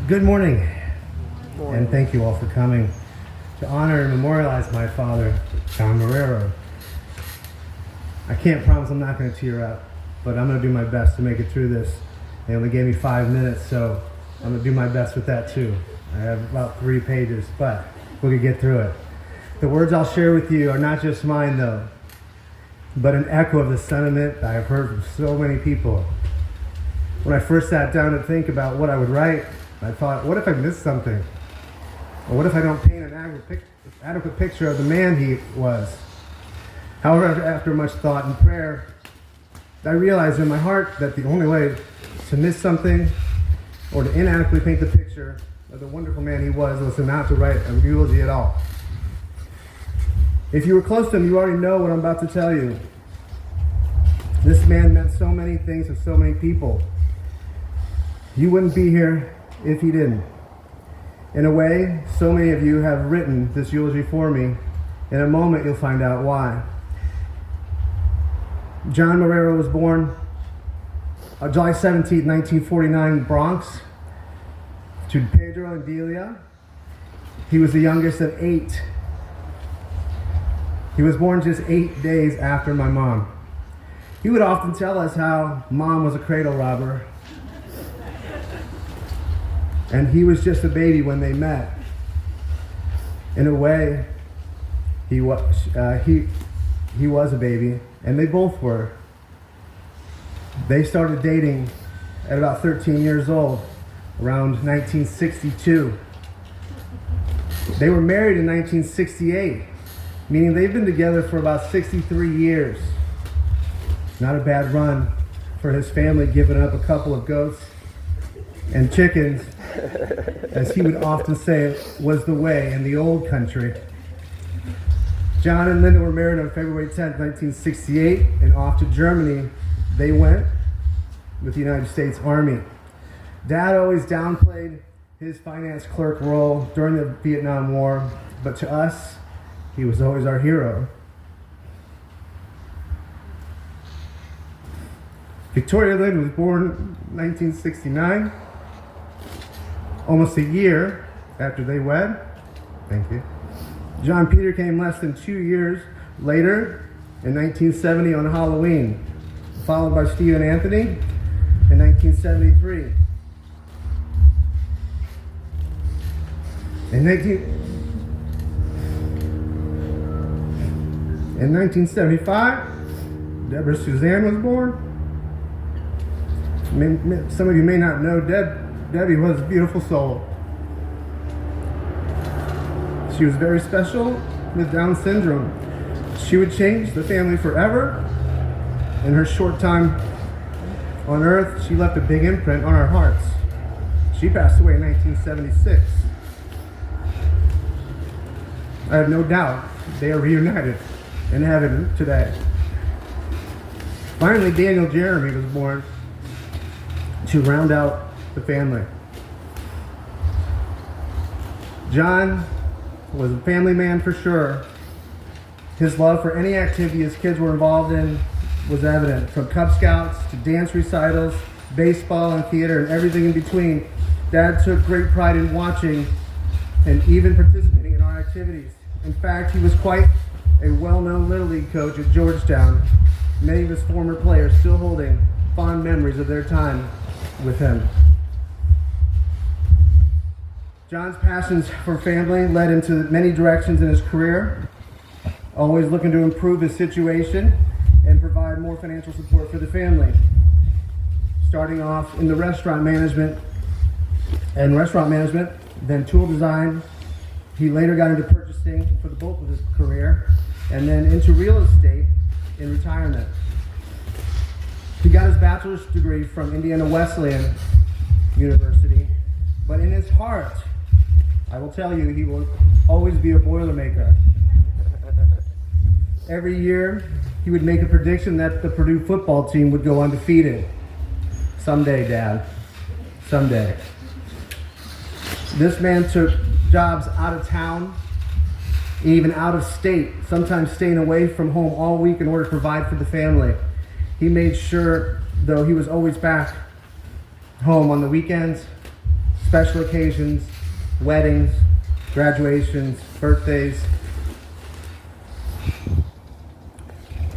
Good morning, and thank you all for coming to honor and memorialize my father, John Marrero. I can't promise I'm not going to tear up, but I'm going to do my best to make it through this. They only gave me 5 minutes, so I'm going to do my best with that too. I have about 3 pages, but we can get through it. The words I'll share with you are not just mine though, but an echo of the sentiment I have heard from so many people. When I first sat down to think about what I would write, I thought, what if I missed something? Or what if I don't paint an adequate picture of the man he was? However, after much thought and prayer, I realized in my heart that the only way to miss something or to inadequately paint the picture of the wonderful man he was to not to write a eulogy at all. If you were close to him, you already know what I'm about to tell you. This man meant so many things to so many people. You wouldn't be here if he didn't. In a way, so many of you have written this eulogy for me. In a moment, you'll find out why. John Marrero was born July 17, 1949, Bronx, to Pedro and Delia. He was the youngest of 8. He was born just 8 days after my mom. He would often tell us how mom was a cradle robber, and he was just a baby when they met. In a way, he was a baby, and they both were. They started dating at about 13 years old, around 1962. They were married in 1968, meaning they've been together for about 63 years. Not a bad run for his family, giving up a couple of goats and chickens, as he would often say was the way in the old country. John and Linda were married on February 10, 1968, and off to Germany they went with the United States Army. Dad always downplayed his finance clerk role during the Vietnam War, but to us, he was always our hero. Victoria Lynn was born in 1969, almost a year after they wed. Thank you. John Peter came less than 2 years later in 1970 on Halloween, followed by Stephen Anthony in 1973. In 1975, Deborah Suzanne was born. Some of you may not know, Debbie was a beautiful soul. She was very special with Down syndrome. She would change the family forever. In her short time on earth, she left a big imprint on our hearts. She passed away in 1976. I have no doubt they are reunited in heaven today. Finally, Daniel Jeremy was born to round out the family. John was a family man for sure. His love for any activity his kids were involved in was evident, from Cub Scouts to dance recitals, baseball and theater, and everything in between. Dad took great pride in watching and even participating in our activities. In fact, he was quite a well-known Little League coach at Georgetown. Many of his former players still holding fond memories of their time with him. John's passions for family led him to many directions in his career, always looking to improve his situation and provide more financial support for the family. Starting off in the restaurant management, then tool design. He later got into purchasing for the bulk of his career, and then into real estate in retirement. He got his bachelor's degree from Indiana Wesleyan University, but in his heart, I will tell you, he will always be a Boilermaker. Every year, he would make a prediction that the Purdue football team would go undefeated. Someday, Dad. Someday. This man took jobs out of town, even out of state, sometimes staying away from home all week in order to provide for the family. He made sure, though, he was always back home on the weekends, special occasions, weddings, graduations, birthdays.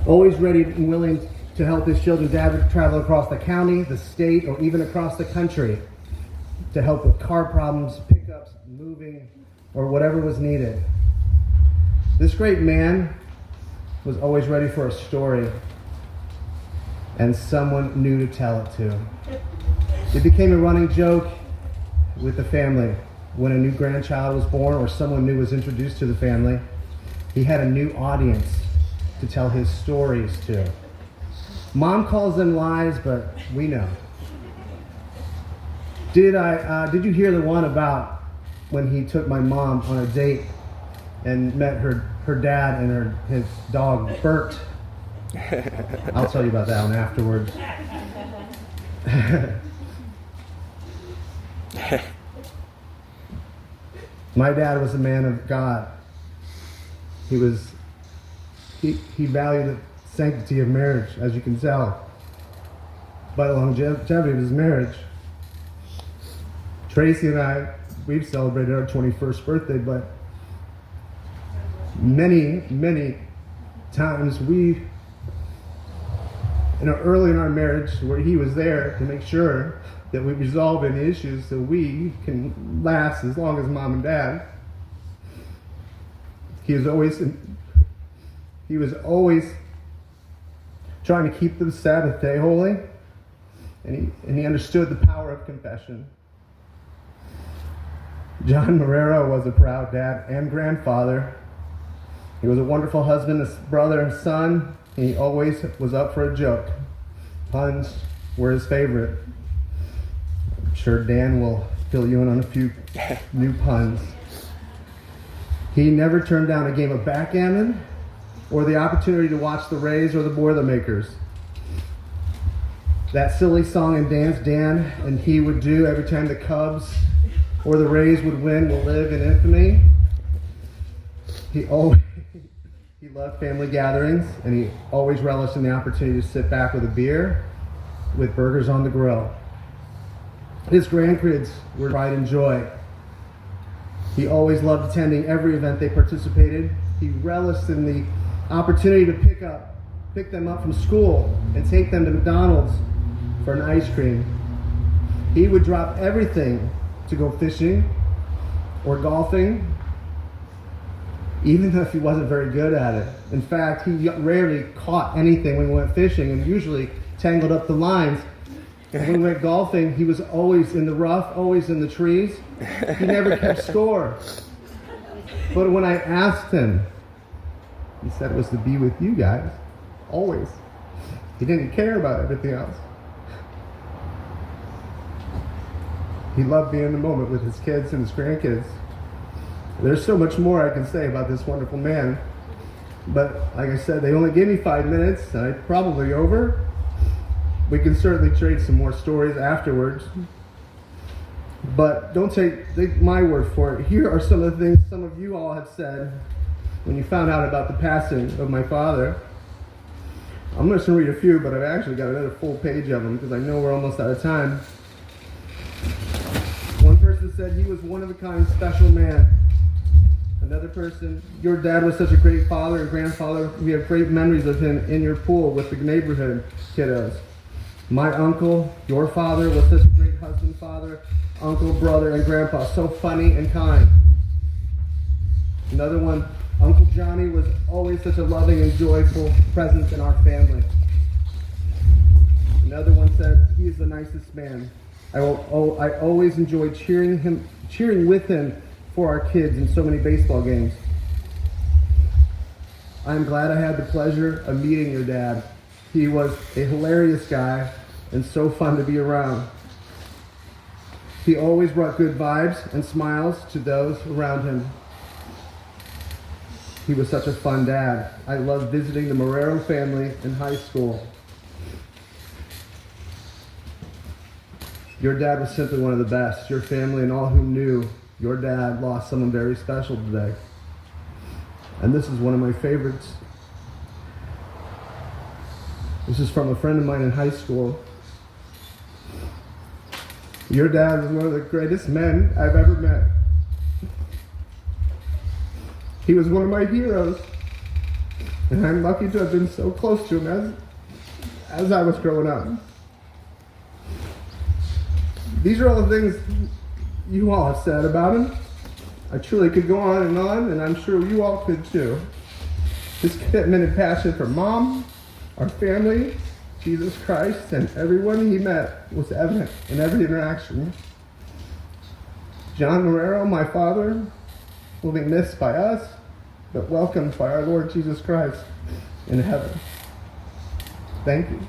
Always ready and willing to help his children. Dad would travel across the county, the state, or even across the country to help with car problems, pickups, moving, or whatever was needed. This great man was always ready for a story and someone new to tell it to. It became a running joke with the family. When a new grandchild was born or someone new was introduced to the family, he had a new audience to tell his stories to. Mom calls them lies, but we know. Did you hear the one about when he took my mom on a date and met her dad and his dog Bert? I'll tell you about that one afterwards. My dad was a man of God. He valued the sanctity of marriage, as you can tell by the longevity of his marriage. Tracy and I, we've celebrated our 21st birthday, but many times early in our marriage, where he was there to make sure that we resolve any issues so we can last as long as Mom and Dad. He was always trying to keep the Sabbath day holy, and he understood the power of confession. John Marrero was a proud dad and grandfather. He was a wonderful husband, a brother, and son. He always was up for a joke. Puns were his favorite. I'm sure Dan will fill you in on a few new puns. He never turned down a game of backgammon or the opportunity to watch the Rays or the Boilermakers. That silly song and dance Dan and he would do every time the Cubs or the Rays would win will live in infamy. He loved family gatherings, and he always relished in the opportunity to sit back with a beer with burgers on the grill. His grandkids were pride and joy. He always loved attending every event they participated. He relished in the opportunity to pick them up from school and take them to McDonald's for an ice cream. He would drop everything to go fishing or golfing, even if he wasn't very good at it. In fact, he rarely caught anything when we went fishing and usually tangled up the lines. And when we went golfing, he was always in the rough, always in the trees. He never kept score. But when I asked him, he said it was to be with you guys, always. He didn't care about everything else. He loved being in the moment with his kids and his grandkids. There's so much more I can say about this wonderful man. But like I said, they only gave me 5 minutes, and I'm probably over. We can certainly trade some more stories afterwards. But don't take my word for it. Here are some of the things some of you all have said when you found out about the passing of my father. I'm just going to read a few, but I've actually got another full page of them because I know we're almost out of time. One person said he was one of a kind, special man. Another person, your dad was such a great father and grandfather. We have great memories of him in your pool with the neighborhood kiddos. My uncle, your father, was such a great husband, father, uncle, brother, and grandpa. So funny and kind. Another one, Uncle Johnny was always such a loving and joyful presence in our family. Another one said, he is the nicest man. I always enjoyed cheering with him for our kids in so many baseball games. I'm glad I had the pleasure of meeting your dad. He was a hilarious guy and so fun to be around. He always brought good vibes and smiles to those around him. He was such a fun dad. I loved visiting the Marrero family in high school. Your dad was simply one of the best. Your family and all who knew your dad lost someone very special today. And this is one of my favorites. This is from a friend of mine in high school. Your dad was one of the greatest men I've ever met. He was one of my heroes, and I'm lucky to have been so close to him as I was growing up. These are all the things you all have said about him. I truly could go on, and I'm sure you all could too. His commitment and passion for Mom, our family, Jesus Christ, and everyone he met was evident in every interaction. John Marrero, my father, will be missed by us, but welcomed by our Lord Jesus Christ in heaven. Thank you.